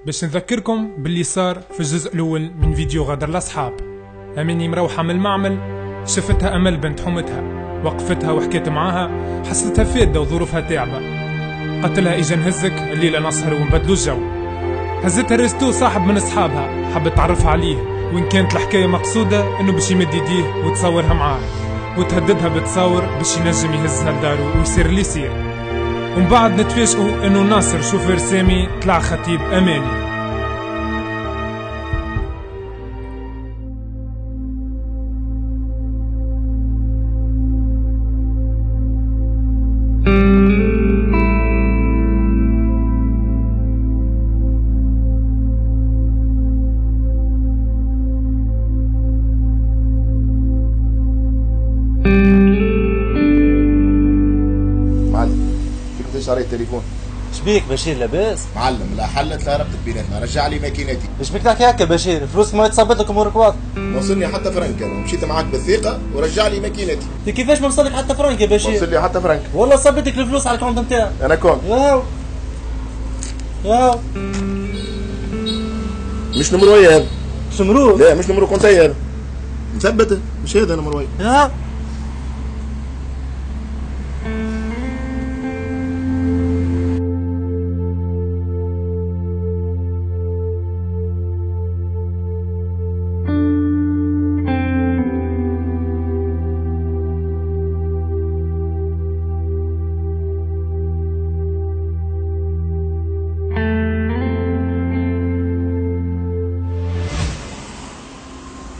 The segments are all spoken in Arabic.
باش نذكركم باللي صار في الجزء الأول من فيديو غدر الأصحاب. أماني مروحة من المعمل، شفتها أمل بنت حمتها، وقفتها وحكيت معاها، حسيتها فادة وظروفها تعبة. قلت لها إجا نهزك الليلة نسهر ونبدلو الجو. هزتها ريستو صاحب من أصحابها، حبت تعرفها عليه، وإن كانت الحكاية مقصودة إنه باش يمد يديه وتصورها معاه، وتهددها بتصور باش ينجم يهزها لدارو ويصير اللي يصير. ومن بعد نتفاجئوا إنه ناصر شوفير سامي طلع خطيب أماني. شاري التليفون. شبيك بشير لاباس؟ معلم لا حلت لا ربطت بيناتنا، رجع لي ماكينتي. ايش بك تحكي هكا بشير؟ فلوسك ما تصبت لك امورك واضحه. ما وصلني حتى فرنك انا، مشيت معاك بالثقه ورجع لي ماكينتي. انت كيفاش ما وصلك حتى فرنك يا بشير؟ وصل لي حتى فرنك. والله صبتك الفلوس على الكونت نتاعك. انا كونت. ياو مش نمروي هذا. مش نمرو؟ لا مش نمرو كونتي هذا. مثبته مش هذا نمروي. يا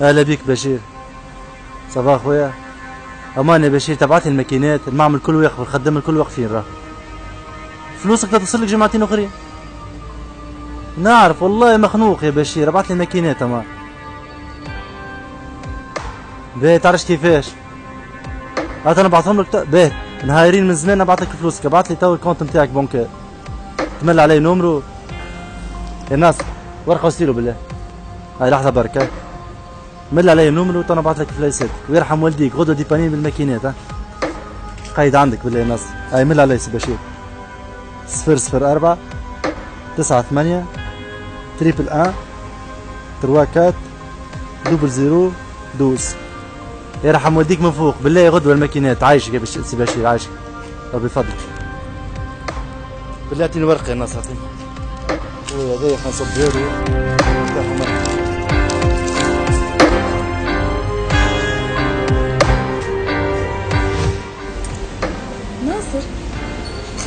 اهلا بيك بشير. صباح خويا. امان يا بشير، تبعت لي الماكينات، المعمل كله واقف، الخدام الكل واقفين راه. فلوسك تصل لك جمعتين اخرين. نعرف والله مخنوق يا بشير، ابعت لي الماكينات امان. باهي تعرفش كيفاش؟ انا نبعثهم لك باهي نهايرين من زمان، نبعث لك فلوسك، ابعت لي تو الكونت نتاعك بونكار. تمل علي نومرو يا ناصر، ورقه وستيلو بالله. هاي لحظه برك. مل علي النومرو تو نبعث لك فلايسات، ويرحم والديك غدوه ديبانين بالماكينات. ها قيد عندك بالله يا ناصر. هاي مل علي سي بشير. 004 98 111 34 00 12. يرحم والديك من فوق بالله غدوه الماكينات. عايشك يا سي بشير، عايشك ربي يفضلك. بالله اعطيني ورقه يا ناصر، اعطيني. هذايا خلينا نصبها له.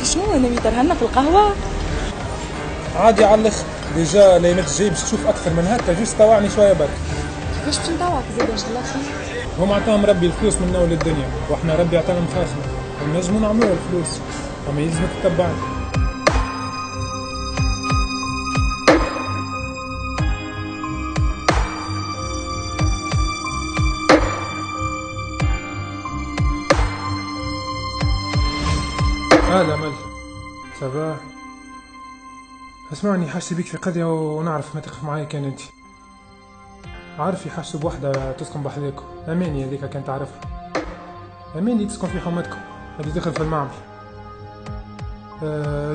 شنو ناوي ترهنا في القهوة؟ عادي على الاخر، ديجا الايامات الجاية باش تشوف أكثر من هكا، جوست طوعني شوية برك. كيفاش باش نطوعك زاد إن شاء الله خير؟ هم عطاهم ربي الفلوس من أول الدنيا، وإحنا ربي عطانا مخاخنا، ونجمو نعملوها الفلوس، أما يلزمك تتبعني. هلا مل صباح. اسمعني، حاسس بيك في قضية ونعرف ما تقف معايا كان انت. عارف يحسوا بوحدة تسكن بحذاكم، أماني هذيك كانت تعرفها. أماني تسكن في حومتكم، اللي دخل في المعمل.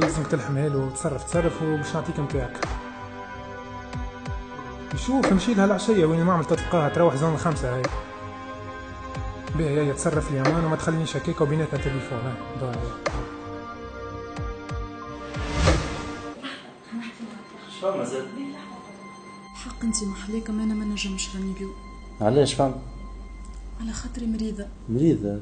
يلزمك تلحمها له وتصرف وباش نعطيك نتاعك. شوف نمشي لها العشية وين المعمل تلقاها، تروح زون 5 هاي. باهي هيا تصرف لي امان وما تخلينيش هكاكا وبيناتنا تليفون. هاي ضايع. شو مازال؟ حق انتي محليك، اما انا ما نجمش راني اليوم. علاش فهم؟ على خاطري مريضة. مريضة؟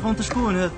كنت شكون هذا؟